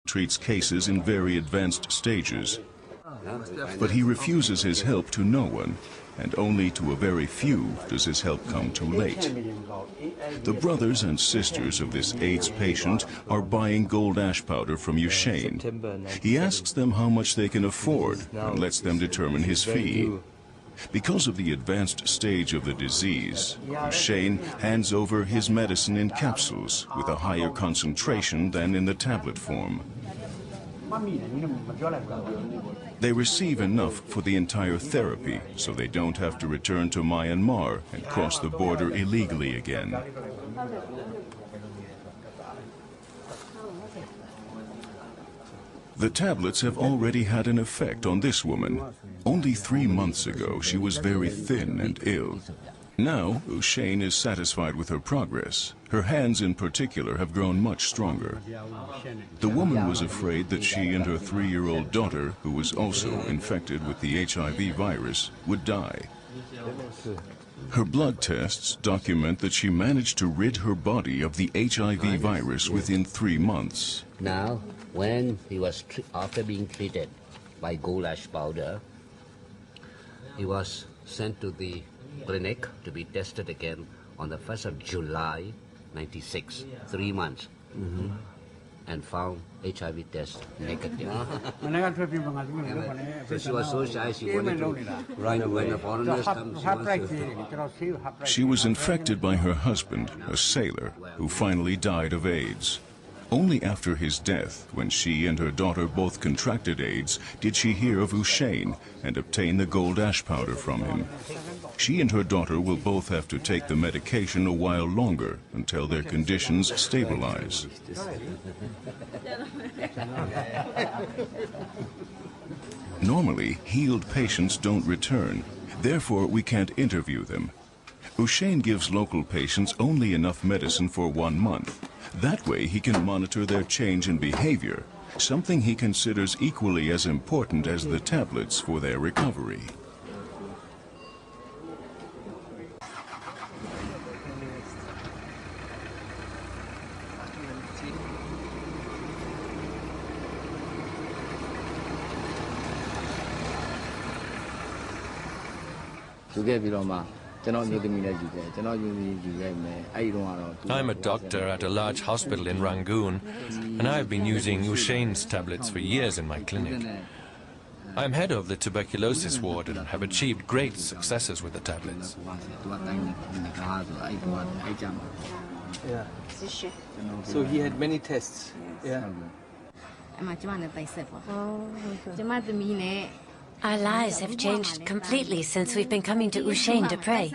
treats cases in very advanced stages. But he refuses his help to no one, and only to a very few does his help come too late. The brothers and sisters of this AIDS patient are buying gold ash powder from Ushane. He asks them how much they can afford and lets them determine his fee. Because of the advanced stage of the disease, Ushane hands over his medicine in capsules with a higher concentration than in the tablet form. They receive enough for the entire therapy, so they don't have to return to Myanmar and cross the border illegally again. The tablets have already had an effect on this woman. Only 3 months ago, she was very thin and ill. Now, Ushane is satisfied with her progress. Her hands in particular have grown much stronger. The woman was afraid that she and her 3-year-old daughter, who was also infected with the HIV virus, would die. Her blood tests document that she managed to rid her body of the HIV virus within 3 months. Now, when he was after being treated by gold ash powder, he was sent to the clinic to be tested again on the 1st of July 96, 3 months, and found HIV test negative. So she was so shy, she wanted to run when the foreigners come. She was infected by her husband, a sailor, who finally died of AIDS. Only after his death, when she and her daughter both contracted AIDS, did she hear of Ushane and obtain the gold ash powder from him. She and her daughter will both have to take the medication a while longer until their conditions stabilize. Normally, healed patients don't return. Therefore, we can't interview them. Ushane gives local patients only enough medicine for 1 month. That way, he can monitor their change in behavior, something he considers equally as important as the tablets for their recovery. I'm a doctor at a large hospital in Rangoon, and I have been using Ushane's tablets for years in my clinic. I'm head of the tuberculosis ward and have achieved great successes with the tablets. Yeah. So he had many tests. Yeah. Our lives have changed completely since we've been coming to Ushane to pray.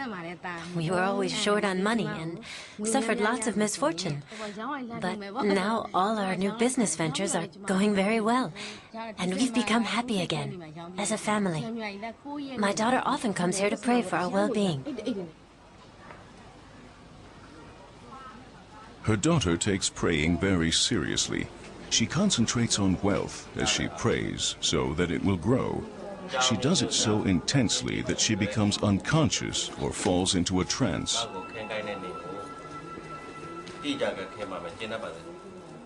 We were always short on money and suffered lots of misfortune. But now all our new business ventures are going very well, and we've become happy again, as a family. My daughter often comes here to pray for our well-being. Her daughter takes praying very seriously. She concentrates on wealth as she prays so that it will grow. She does it so intensely that she becomes unconscious or falls into a trance.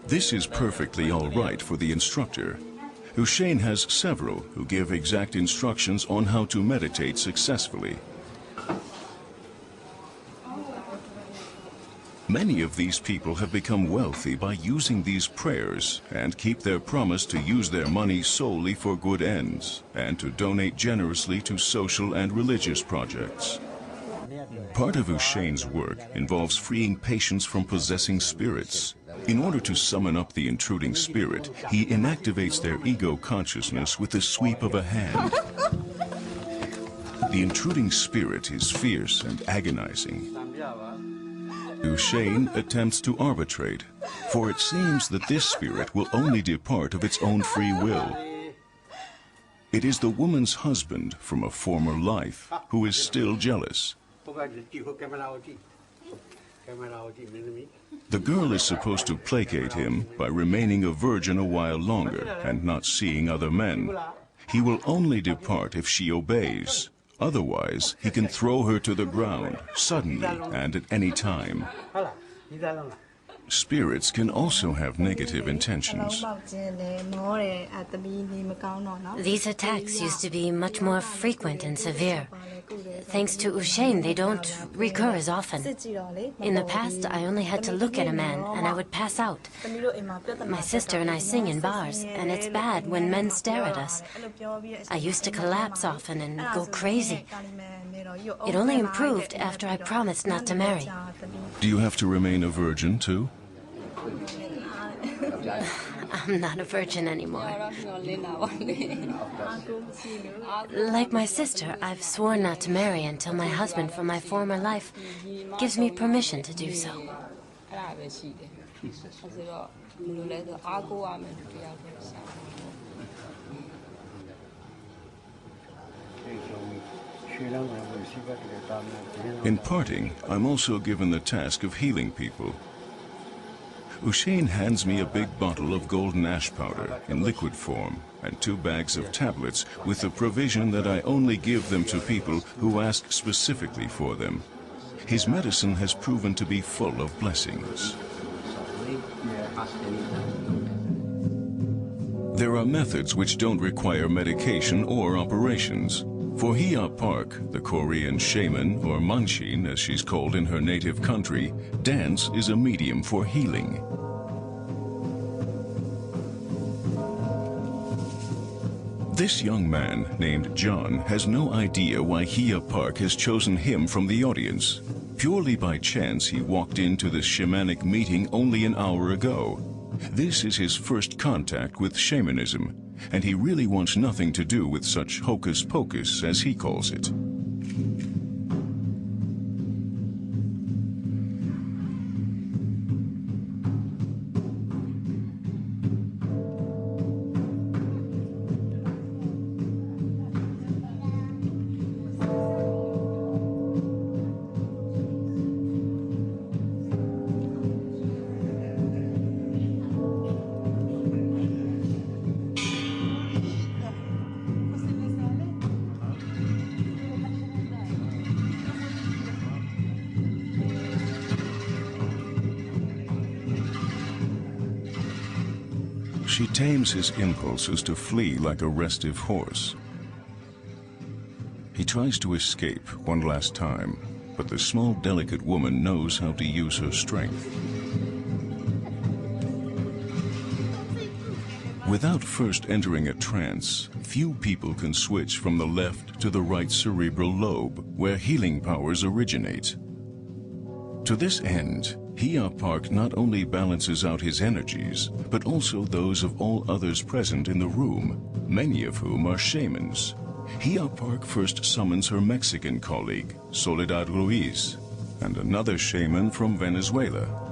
This is perfectly all right for the instructor. Ushane has several who give exact instructions on how to meditate successfully. Many of these people have become wealthy by using these prayers and keep their promise to use their money solely for good ends and to donate generously to social and religious projects. Part of Ushane's work involves freeing patients from possessing spirits. In order to summon up the intruding spirit, he inactivates their ego consciousness with the sweep of a hand. The intruding spirit is fierce and agonizing. Ushane attempts to arbitrate, for it seems that this spirit will only depart of its own free will. It is the woman's husband from a former life who is still jealous. The girl is supposed to placate him by remaining a virgin a while longer and not seeing other men. He will only depart if she obeys. Otherwise, he can throw her to the ground, suddenly and at any time. Spirits can also have negative intentions. These attacks used to be much more frequent and severe. Thanks to Ushane, they don't recur as often. In the past, I only had to look at a man and I would pass out. My sister and I sing in bars, and it's bad when men stare at us. I used to collapse often and go crazy. It only improved after I promised not to marry. Do you have to remain a virgin too? I'm not a virgin anymore. Like my sister, I've sworn not to marry until my husband from my former life gives me permission to do so. In parting, I'm also given the task of healing people. Ushane hands me a big bottle of golden ash powder in liquid form and 2 bags of tablets with the provision that I only give them to people who ask specifically for them. His medicine has proven to be full of blessings. There are methods which don't require medication or operations. For Hia Park, the Korean shaman, or Manshin as she's called in her native country, dance is a medium for healing. This young man, named John, has no idea why Hia Park has chosen him from the audience. Purely by chance, he walked into this shamanic meeting only an hour ago. This is his first contact with shamanism, and he really wants nothing to do with such hocus-pocus, as he calls it. She tames his impulses to flee like a restive horse. He tries to escape one last time, but the small, delicate woman knows how to use her strength. Without first entering a trance, few people can switch from the left to the right cerebral lobe, where healing powers originate. To this end, Hia Park not only balances out his energies, but also those of all others present in the room, many of whom are shamans. Hia Park first summons her Mexican colleague, Soledad Ruiz, and another shaman from Venezuela,